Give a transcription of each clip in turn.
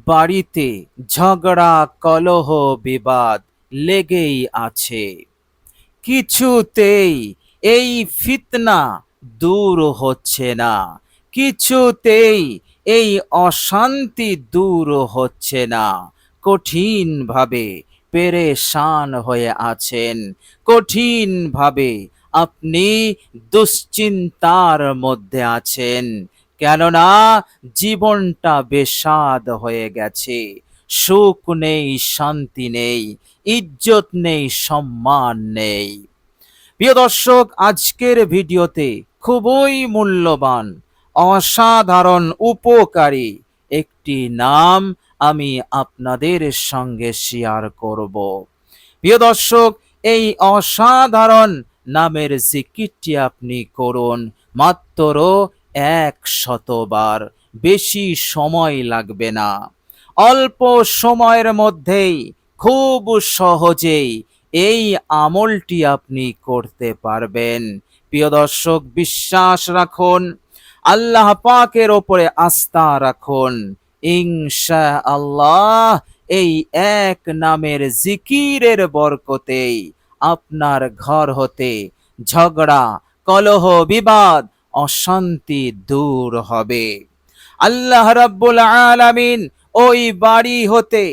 বাড়িতে ঝগড়া কলহ বিবাদ লেগেই আছে, কিছুতেই এই ফিতনা দূর হচ্ছে না, কিছুতেই এই অশান্তি দূর হচ্ছে না। কঠিনভাবে পেরেশান হয়ে আছেন, কঠিনভাবে আপনি দুশ্চিন্তার মধ্যে আছেন, কেননা জীবনটা বেস্বাদ হয়ে গেছে। সুখ নেই, শান্তি নেই, ইজ্জত নেই, সম্মান নেই। প্রিয় দর্শক, আজকের ভিডিওতে খুবই মূল্যবান, অসাধারণ, উপকারী একটি নাম আমি আপনাদের সঙ্গে শেয়ার করব। প্রিয় দর্শক, এই অসাধারণ নামের জিকিরটি আপনি করুন মাত্র 100 বার, বেশি সময় লাগবে না। অল্প সময়ের মধ্যেই খুব সহজেই এই আমলটি আপনি করতে পারবেন। প্রিয় দর্শক, বিশ্বাস রাখুন, আল্লাহ পাকের ওপরে আস্থা রাখুন। ইনশাআল্লাহ এই এক নামের জিকিরের বরকতেই আপনার ঘর হতে ঝগড়া কলহ বিবাদ অশান্তি দূর হবে। আল্লাহ রাব্বুল আলামিন ওই বাড়ি হতে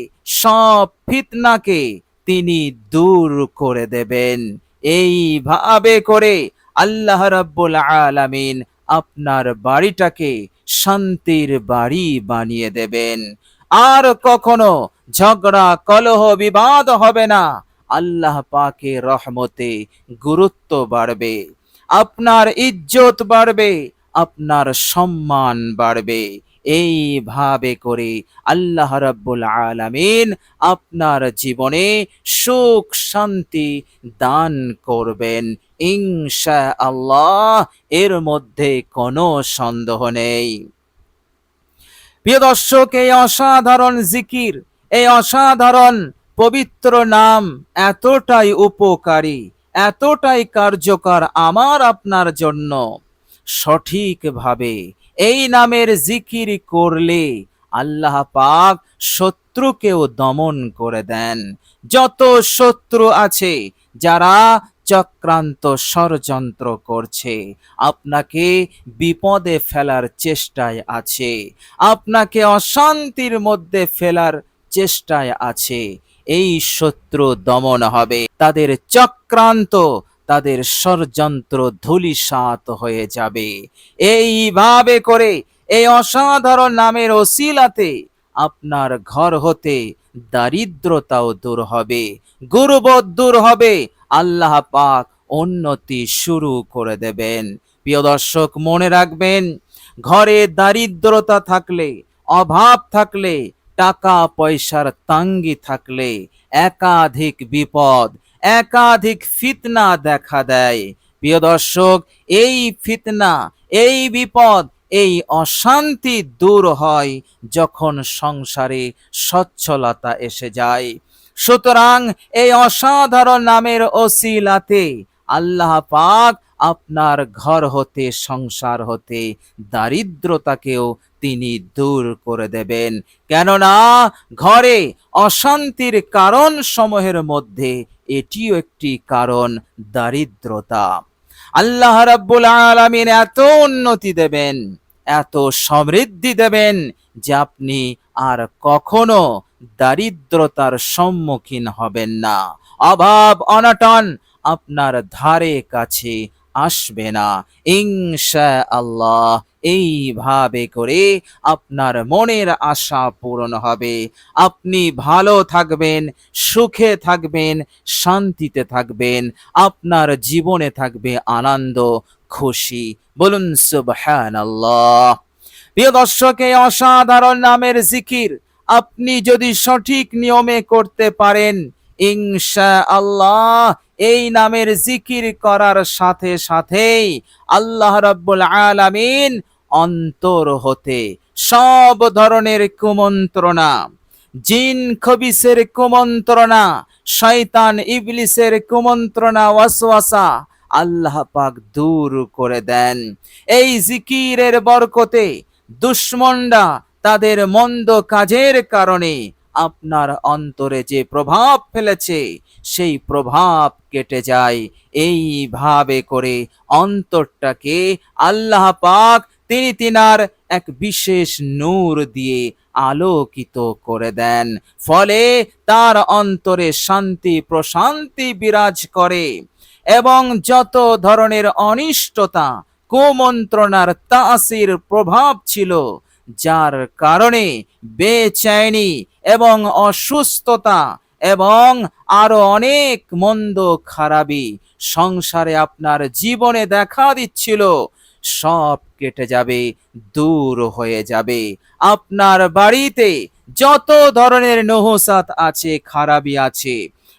সব ফিতনাকে তিনি দূর করে দেবেন। এইভাবে করে আল্লাহ রাব্বুল আলামিন আপনার বাড়িটাকে শান্তির বাড়ি বানিয়ে দেবেন। আর কখনো ঝগড়া কলহ বিবাদ হবে না। আল্লাহ পাকের রহমতে গুরুত্ব বাড়বে, আপনার ইজ্জত বাড়বে, আপনার সম্মান বাড়বে। এইভাবে করে আল্লাহ রাব্বুল আলামিন আপনার জীবনে সুখ শান্তি দান করবেন ইনশাআল্লাহ, এর মধ্যে কোনো সন্দেহ নেই। প্রিয় দর্শক, এই অসাধারণ জিকির, এই অসাধারণ পবিত্র নাম এতটাই উপকারী, এতটাই কার্যকর আমার আপনার জন্য। সঠিকভাবে এই নামের জিকির করলে আল্লাহ পাক শত্রুকেও দমন করে দেন। যত শত্রু আছে, যারা চক্রান্ত ষড়যন্ত্র করছে, আপনাকে বিপদে ফেলার চেষ্টায় আছে, আপনাকে অশান্তির মধ্যে ফেলার চেষ্টায় আছে, এই শত্রু দমন হবে। তাদের চক্রান্ত, তাদের ষড়যন্ত্র ধূলিসাৎ হয়ে যাবে। এইভাবে করে এই অসাধারণ নামের ওসিলাতে আপনার ঘর হতে দারিদ্রতাও দূর হবে, গুরুবোধ দূর হবে, আল্লাহ পাক উন্নতি শুরু করে দেবেন। প্রিয় দর্শক, মনে রাখবেন, ঘরে দারিদ্রতা থাকলে, অভাব থাকলে, টাকা পয়সার তাঙ্গি থাকলে একাধিক বিপদ, একাধিক ফিতনা দেখা দেয়। প্রিয় দর্শক, এই ফিতনা, এই বিপদ, এই অশান্তি দূর হয় যখন সংসারে সচ্ছলতা এসে যায়। সুতরাং এই অসাধারণ নামের ওসিলাতে আল্লাহ পাক আপনার ঘর হতে, সংসার হতে দারিদ্রতাকেও তিনি দূর করে দেবেন। কেননা ঘরে অশান্তির কারণ সমূহের মধ্যে এটিও একটি কারণ, দারিদ্রতা। আল্লাহ রাব্বুল আলামিন এত উন্নতি দেবেন, এত সমৃদ্ধি দেবেন যে আপনি আর কখনো দারিদ্রতার সম্মুখীন হবেন না। অভাব অনটন আপনার ধারে কাছে আসবে না ইনশাআল্লাহ। এইভাবে করে আপনার মনের আশা পূরণ হবে, আপনি ভালো থাকবেন, সুখে থাকবেন, শান্তিতে থাকবেন, আপনার জীবনে থাকবে আনন্দ, খুশি। বলুন সুবহানাল্লাহ। প্রিয় দর্শক, এই অসাধারণ নামের জিকির আপনি যদি সঠিক নিয়মে করতে পারেন, ইনশাআল্লাহ এই নামের জিকির করার সাথে সাথেই আল্লাহ রাব্বুল আলামিন অন্তর হতে সব ধরনের কুমন্ত্রণা, জিন খবিসের কুমন্ত্রণা, শয়তান ইবলিসের কুমন্ত্রণা, ওয়াসওয়াসা আল্লাহ পাক দূর করে দেন। এই জিকিরের বরকতে দুশমনরা তাদের মন্দ কাজের কারণে আপনার অন্তরে যে প্রভাব ফেলেছে সেই প্রভাব কেটে যায়। এইভাবে করে অন্তরটাকে আল্লাহ পাক তিনি তিনার এক বিশেষ নূর দিয়ে আলোকিত করে দেন। ফলে তার অন্তরে শান্তি প্রশান্তি বিরাজ করে এবং যত ধরনের অনিষ্টতা কুমন্ত্রণার তাসির প্রভাব ছিল, যার কারণে বেচैनी এবং অসুস্থতা এবং আরো অনেক মন্দ খারাপি সংসারে আপনার জীবনে দেখা দিচ্ছিল, সব কেটে যাবে, দূর হয়ে যাবে। আপনার বাড়িতে যত ধরনের নহুসাত আছে, খারাপি আছে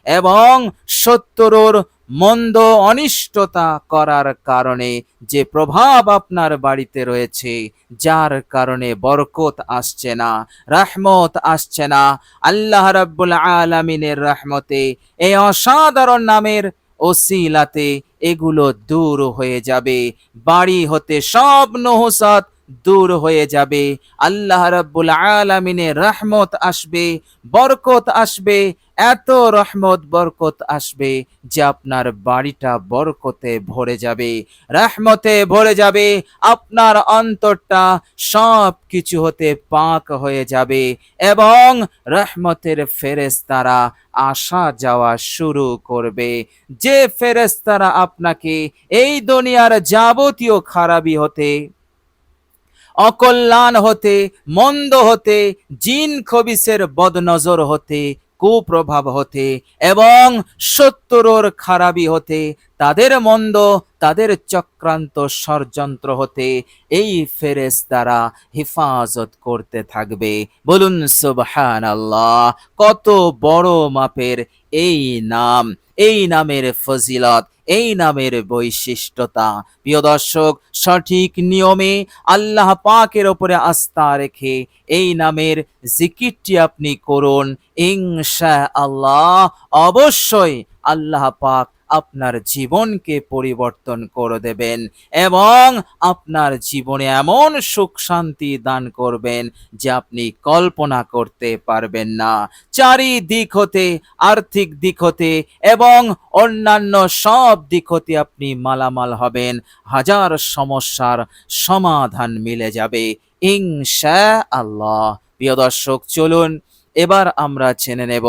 এবং শত্রুর মন্দ অনিষ্টতা করার কারণে যে প্রভাব আপনার বাড়িতে রয়েছে, যার কারণে বরকত আসছে না, রহমত আসছে না, আল্লাহ রাব্বুল আলামিনের রহমতে এই অসাধারণ নামের ওসিলাতে এগুলো দূর হয়ে যাবে। বাড়ি হতে সব নহুসাত দূর হয়ে যাবে। আল্লাহ রাব্বুল আলামিনের রহমত আসবে, বরকত আসবে, এত রহমত বরকত আসবে যে আপনার বাড়িটা বরকতে ভরে যাবে, রহমতে ভরে যাবে। আপনার অন্তরটা সব কিছু হতে পাক হয়ে যাবে এবং রহমতের ফেরেশতারা আসা যাওয়া শুরু করবে। যে ফেরেশতারা আপনাকে এই দুনিয়ার যাবতীয় খারাপি হতে, অকল্যাণ হতে, মন্দ হতে, জিন খবিসের বদনজর হতে, কুপ্রভাব হতে এবং শত্রুর খারাপি হতে, তাদের মন্দ, তাদের চক্রান্ত ষড়যন্ত্র হতে এই ফেরেশতারা হেফাজত করতে থাকবে। বলুন সুবহানাল্লাহ। কত বড় মাপের এই নাম, এই নামের ফজিলত, এই নামের বৈশিষ্ট্যতা। প্রিয় দর্শক, সঠিক নিয়মে আল্লাহ পাকের ওপরে আস্থা রেখে এই নামের জিকিরটি আপনি করুন, ইনশাআল্লাহ অবশ্যই আল্লাহ পাক আপনার জীবনকে পরিবর্তন করে দেবেন এবং আপনার জীবনে এমন সুখ শান্তি দান করবেন যে আপনি কল্পনা করতে পারবেন না। চারিদিক হতে, আর্থিক দিক হতে এবং অন্যান্য সব দিক হতে আপনি মালামাল হবেন, হাজার সমস্যার সমাধান মিলে যাবে ইনশাআল্লাহ। প্রিয় দর্শক, চলুন এবার আমরা জেনে নেব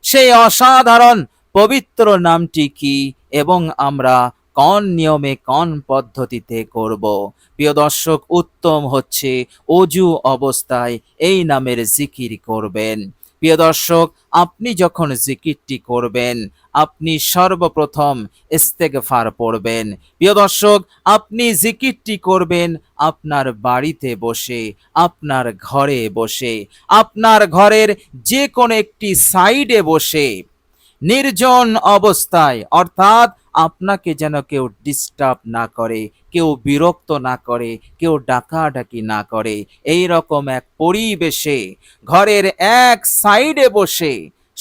সেই অসাধারণ পবিত্র নামটি কি এবং আমরা কোন নিয়মে কোন পদ্ধতিতে করব। প্রিয় দর্শক, উত্তম হচ্ছে অজু অবস্থায় এই নামের জিকির করবেন। প্রিয় দর্শক, আপনি যখন জিকিরটি করবেন আপনি সর্বপ্রথম ইস্তেগফার পড়বেন। প্রিয় দর্শক, আপনি জিকিরটি করবেন আপনার বাড়িতে বসে, আপনার ঘরে বসে, আপনার ঘরের যে কোনো একটি সাইডে বসে, নির্জন অবস্থায়, অর্থাৎ আপনাকে যেন কেউ ডিস্টার্ব না করে, কেউ বিরক্ত না করে, কেউ ডাকাডাকি না করে, এই রকম এক পরিবেশে ঘরের এক সাইডে বসে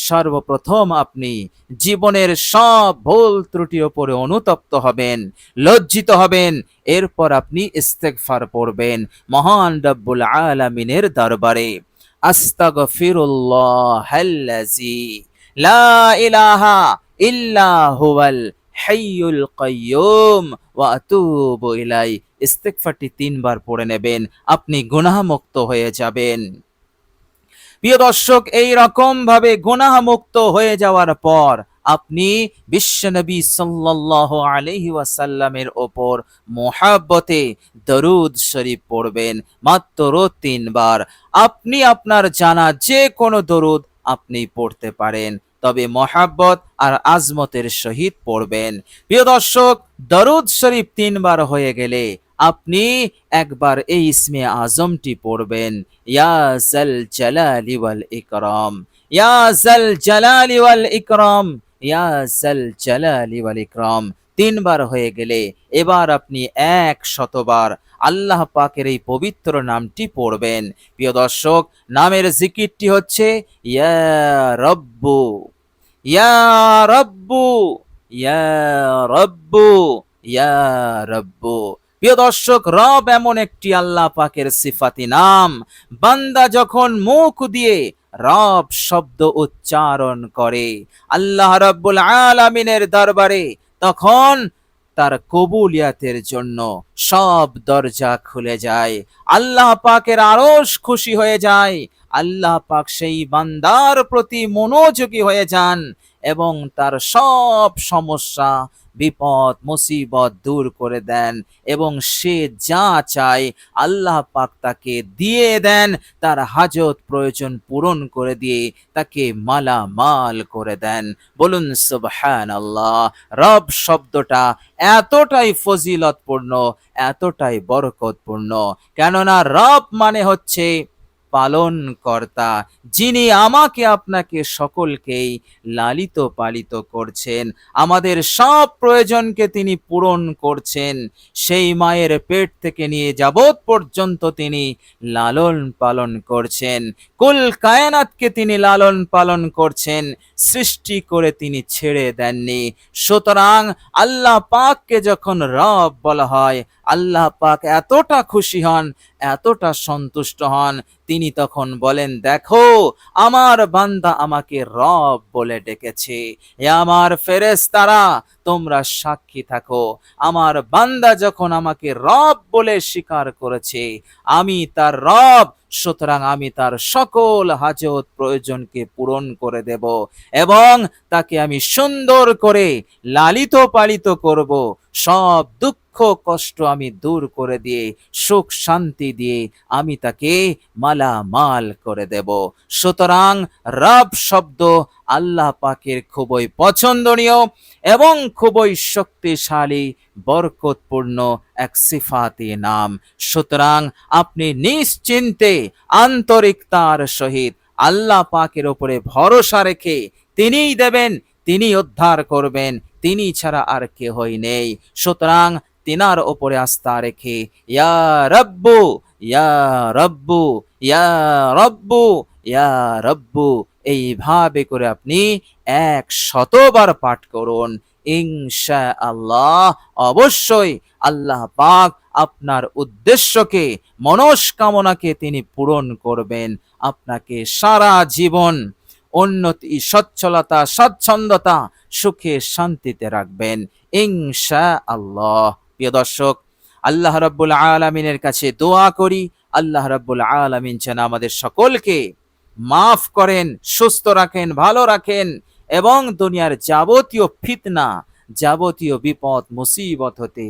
সর্বপ্রথম আপনি জীবনের সব ভুল ত্রুটির ওপরে অনুতপ্ত হবেন, লজ্জিত হবেন। এরপর আপনি ইস্তেগফার পড়বেন মহান রব্বুল আলামিনের দরবারে। আস্তাগফিরুল্লাহাল্লাযী লা ইলাহা ইল্লা হুয়াল হাইয়ুল কাইয়্যুম ওয়া আতুবু ইলাই। ইস্তেগফারটি 3 বার পড়ে নেবেন, আপনি গুনাহমুক্ত হয়ে যাবেন। প্রিয় দর্শক, এই রকম ভাবে গুনাহমুক্ত হয়ে যাওয়ার পর আপনি বিশ্বনবী সাল্লাল্লাহু আলাইহি ওয়াসাল্লামের ওপর মুহাব্বতে দরুদ শরীফ পড়বেন মাত্র 3 বার। আপনি আপনার জানা যে কোনো দরুদ আপনি পড়তে পারেন, তবে মহাব্বত আর আজমতের সহিত পড়বেন। প্রিয় দর্শক, দরুদ শরীফ 3 বার হয়ে গেলে আপনি একবার এই ইসমে আজমটি পড়বেন, ইয়া জাল জালালি ওয়াল ইকরাম, ইয়া জাল জালালি ওয়াল ইকরাম, ইয়া জাল জালালি ওয়াল ইকরাম। 3 বার হয়ে গেলে এবার আপনি 100 বার আল্লাহ পাকের এই পবিত্র নামটি পড়বেন। প্রিয় দর্শক, নামের জিকিরটি হচ্ছে ইয়া রব্বু, ইয়া রব্বু, ইয়া রব্বু, ইয়া রব্বু। প্রিয় দর্শক, রব এমন একটি আল্লাহ পাকের সিফাতি নাম, বান্দা যখন মুখ দিয়ে রব শব্দ উচ্চারণ করে আল্লাহ রাব্বুল আলামিনের দরবারে, তখন তার কবুলিয়াতের জন্য সব দরজা খুলে যায়। আল্লাহ পাকের আরশ খুশি হয়ে যায়। আল্লাহ পাক সেই বান্দার প্রতি মনোযোগী হয়ে যান এবং তার সব সমস্যা, বিপদ, মুসিবত দূর করে দেন এবং সে যা চায় আল্লাহ পাক তাকে দিয়ে দেন। তার হাজত প্রয়োজন পূরণ করে দিয়ে তাকে মালামাল করে দেন। বলুন সুবহানাল্লাহ। রব শব্দটা এতটাই ফজিলতপূর্ণ, এতটাই বরকতপূর্ণ, কেননা রব মানে হচ্ছে পালন কর্তা, যিনি আমাকে আপনাকে সকলকেই লালিত পালিত করছেন, আমাদের সব প্রয়োজনকে তিনি পূরণ করছেন। সেই মায়ের পেট থেকে নিয়ে যাবৎ পর্যন্ত তিনি লালন পালন করছেন, কুল কায়নাতকে তিনি লালন পালন করছেন, সৃষ্টি করে তিনি ছেড়ে দেননি। সুতরাং আল্লাহ পাককে যখন রব বলা হয়, আল্লাহ পাক এতটা খুশি হন, এতটা সন্তুষ্ট হন, তিনি তখন বলেন, দেখো আমার বান্দা আমাকে রব বলে ডেকেছে। এ আমার ফেরেশতারা, তোমরা সাক্ষী থাকো, আমার বান্দা যখন আমাকে রব বলে স্বীকার করেছে, আমি তার রব, সুতরাং আমি তার সকল হাজত প্রয়োজনকে পূরণ করে দেব এবং তাকে আমি সুন্দর করে লালিত পালিত করব। সব দুঃখ কষ্ট আমি দূর করে দিয়ে, সুখ শান্তি দিয়ে আমি তাকে মালামাল করে দেব। সুতরাং রব শব্দ আল্লাহ পাকের খুবই পছন্দনীয় এবং খুবই শক্তিশালী, বরকতপূর্ণ এক সিফাতি নাম। সুতরাং আপনি নিশ্চিন্তে আন্তরিকতার সহিত আল্লাহ পাকের উপরে ভরসা রেখে, তিনিই দেবেন, তিনি উদ্ধার করবেন, তিনি ছাড়া আর কেহই নেই। সুতরাং তিনার ওপরে আস্থা রেখে ইয়া রব্বু, ইয়া রব্বু, ইয়া রব্বু, ইয়া রব্বু, এইভাবে করে আপনি 100বার পাঠ করুন। ইনশাআল্লাহ অবশ্যই আল্লাহ পাক আপনার উদ্দেশ্যকে, মনস্কামনাকে তিনি পূরণ করবেন। আপনাকে সারা জীবন উন্নতি, সচ্ছলতা, স্বচ্ছন্দতা, সুখে শান্তিতে রাখবেন ইনশাআল্লাহ। প্রিয় দর্শক, আল্লাহ রাব্বুল আলামিনের কাছে দোয়া করি, আল্লাহ রাব্বুল আলামিন যেন আমাদের সকলকে মাফ করেন, সুস্থ রাখেন, ভালো রাখেন এবং দুনিয়ার যাবতীয় ফিতনা, যাবতীয় বিপদ মুসিবত হতে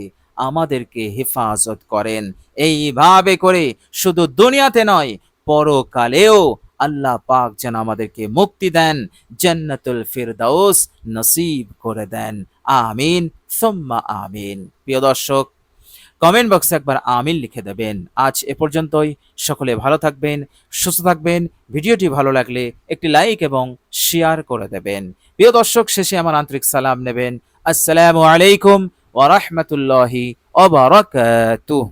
আমাদেরকে হেফাজত করেন। এইভাবে করে শুধু দুনিয়াতে নয়, পরকালেও আল্লাহ পাক যেন আমাদেরকে মুক্তি দেন, জান্নাতুল ফিরদাউস নসিব করে দেন। আমিন সুম্মা আমিন। প্রিয় দর্শক, কমেন্ট বক্সে একবার আমিন লিখে দেবেন। আজ এ পর্যন্তই। সকলে ভালো থাকবেন, সুস্থ থাকবেন। ভিডিওটি ভালো লাগলে একটি লাইক এবং শেয়ার করে দেবেন। প্রিয় দর্শক, শেষে আমার আন্তরিক সালাম নেবেন। আসসালামু আলাইকুম ওয়া রাহমাতুল্লাহি ওয়া বারাকাতুহু।